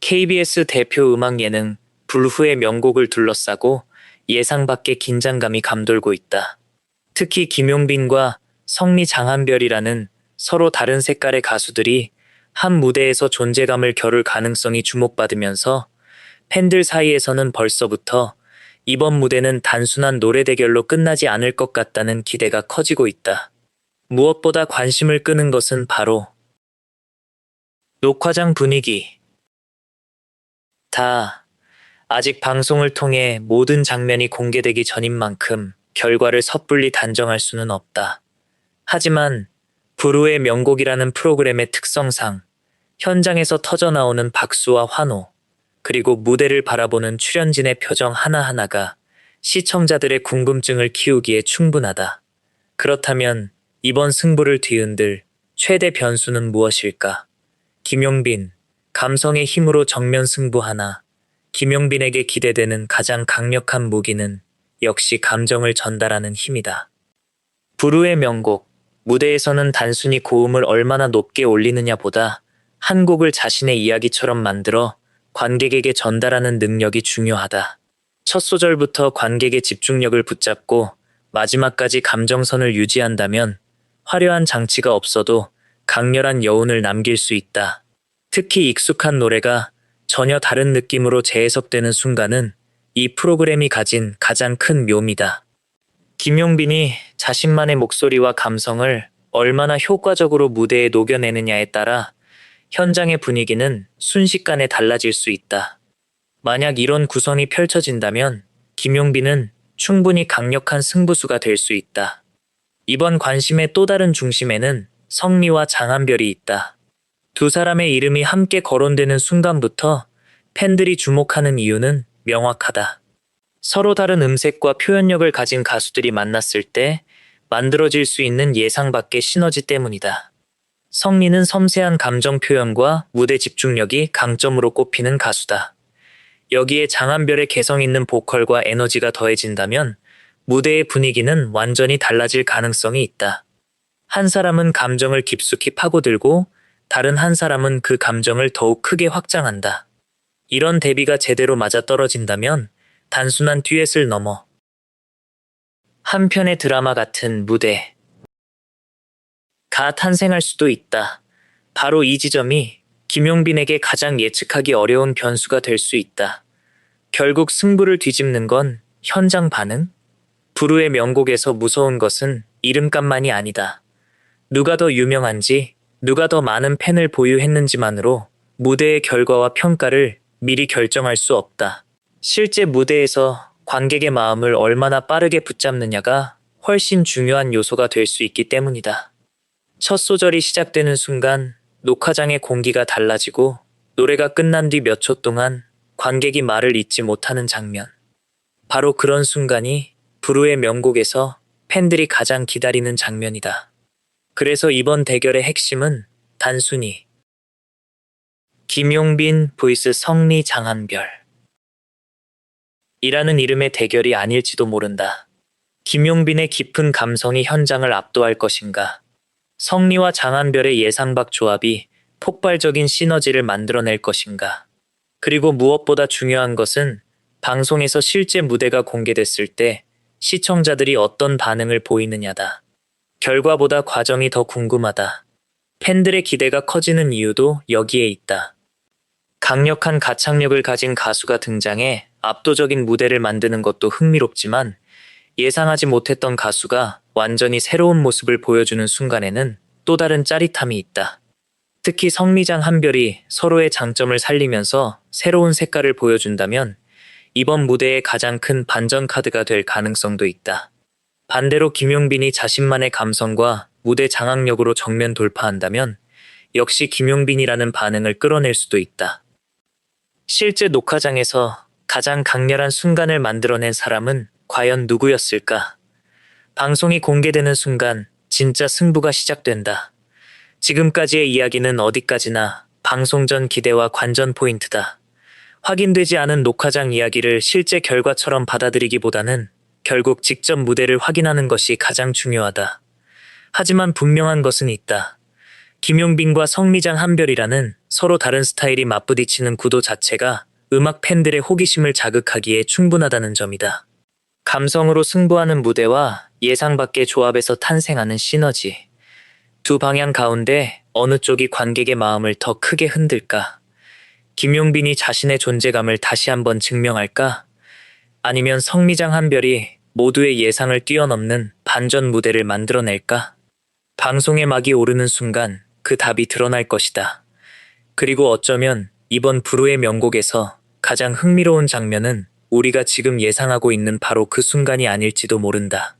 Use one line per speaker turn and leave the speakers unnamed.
KBS 대표 음악 예능 불후의 명곡을 둘러싸고 예상 밖의 긴장감이 감돌고 있다. 특히 김용빈과 성미 장한별이라는 서로 다른 색깔의 가수들이 한 무대에서 존재감을 겨룰 가능성이 주목받으면서 팬들 사이에서는 벌써부터 이번 무대는 단순한 노래 대결로 끝나지 않을 것 같다는 기대가 커지고 있다. 무엇보다 관심을 끄는 것은 바로 녹화장 분위기. 아직 방송을 통해 모든 장면이 공개되기 전인 만큼 결과를 섣불리 단정할 수는 없다. 하지만 불후의 명곡이라는 프로그램의 특성상 현장에서 터져나오는 박수와 환호, 그리고 무대를 바라보는 출연진의 표정 하나하나가 시청자들의 궁금증을 키우기에 충분하다. 그렇다면 이번 승부를 뒤흔들 최대 변수는 무엇일까? 김용빈, 감성의 힘으로 정면 승부하나? 김용빈에게 기대되는 가장 강력한 무기는 역시 감정을 전달하는 힘이다. 불후의 명곡, 무대에서는 단순히 고음을 얼마나 높게 올리느냐보다 한 곡을 자신의 이야기처럼 만들어 관객에게 전달하는 능력이 중요하다. 첫 소절부터 관객의 집중력을 붙잡고 마지막까지 감정선을 유지한다면 화려한 장치가 없어도 강렬한 여운을 남길 수 있다. 특히 익숙한 노래가 전혀 다른 느낌으로 재해석되는 순간은 이 프로그램이 가진 가장 큰 묘미다. 김용빈이 자신만의 목소리와 감성을 얼마나 효과적으로 무대에 녹여내느냐에 따라 현장의 분위기는 순식간에 달라질 수 있다. 만약 이런 구성이 펼쳐진다면 김용빈은 충분히 강력한 승부수가 될 수 있다. 이번 관심의 또 다른 중심에는 성미와 장한별이 있다. 두 사람의 이름이 함께 거론되는 순간부터 팬들이 주목하는 이유는 명확하다. 서로 다른 음색과 표현력을 가진 가수들이 만났을 때 만들어질 수 있는 예상 밖의 시너지 때문이다. 성미는 섬세한 감정 표현과 무대 집중력이 강점으로 꼽히는 가수다. 여기에 장한별의 개성 있는 보컬과 에너지가 더해진다면 무대의 분위기는 완전히 달라질 가능성이 있다. 한 사람은 감정을 깊숙이 파고들고 다른 한 사람은 그 감정을 더욱 크게 확장한다. 이런 대비가 제대로 맞아떨어진다면 단순한 듀엣을 넘어 한 편의 드라마 같은 무대가 탄생할 수도 있다. 바로 이 지점이 김용빈에게 가장 예측하기 어려운 변수가 될 수 있다. 결국 승부를 뒤집는 건 현장 반응? 불후의 명곡에서 무서운 것은 이름값만이 아니다. 누가 더 유명한지, 누가 더 많은 팬을 보유했는지만으로 무대의 결과와 평가를 미리 결정할 수 없다. 실제 무대에서 관객의 마음을 얼마나 빠르게 붙잡느냐가 훨씬 중요한 요소가 될 수 있기 때문이다. 첫 소절이 시작되는 순간 녹화장의 공기가 달라지고 노래가 끝난 뒤 몇 초 동안 관객이 말을 잇지 못하는 장면. 바로 그런 순간이 불후의 명곡에서 팬들이 가장 기다리는 장면이다. 그래서 이번 대결의 핵심은 단순히 김용빈 vs 성미 장한별 이라는 이름의 대결이 아닐지도 모른다. 김용빈의 깊은 감성이 현장을 압도할 것인가? 성미와 장한별의 예상 밖 조합이 폭발적인 시너지를 만들어낼 것인가? 그리고 무엇보다 중요한 것은 방송에서 실제 무대가 공개됐을 때 시청자들이 어떤 반응을 보이느냐다. 결과보다 과정이 더 궁금하다. 팬들의 기대가 커지는 이유도 여기에 있다. 강력한 가창력을 가진 가수가 등장해 압도적인 무대를 만드는 것도 흥미롭지만 예상하지 못했던 가수가 완전히 새로운 모습을 보여주는 순간에는 또 다른 짜릿함이 있다. 특히 성미장 한별이 서로의 장점을 살리면서 새로운 색깔을 보여준다면 이번 무대의 가장 큰 반전 카드가 될 가능성도 있다. 반대로 김용빈이 자신만의 감성과 무대 장악력으로 정면 돌파한다면 역시 김용빈이라는 반응을 끌어낼 수도 있다. 실제 녹화장에서 가장 강렬한 순간을 만들어낸 사람은 과연 누구였을까? 방송이 공개되는 순간 진짜 승부가 시작된다. 지금까지의 이야기는 어디까지나 방송 전 기대와 관전 포인트다. 확인되지 않은 녹화장 이야기를 실제 결과처럼 받아들이기보다는 결국 직접 무대를 확인하는 것이 가장 중요하다. 하지만 분명한 것은 있다. 김용빈과 성미장 한별이라는 서로 다른 스타일이 맞부딪히는 구도 자체가 음악 팬들의 호기심을 자극하기에 충분하다는 점이다. 감성으로 승부하는 무대와 예상 밖의 조합에서 탄생하는 시너지. 두 방향 가운데 어느 쪽이 관객의 마음을 더 크게 흔들까? 김용빈이 자신의 존재감을 다시 한번 증명할까? 아니면 성미장 한별이 모두의 예상을 뛰어넘는 반전 무대를 만들어낼까? 방송의 막이 오르는 순간 그 답이 드러날 것이다. 그리고 어쩌면 이번 부르의 명곡에서 가장 흥미로운 장면은 우리가 지금 예상하고 있는 바로 그 순간이 아닐지도 모른다.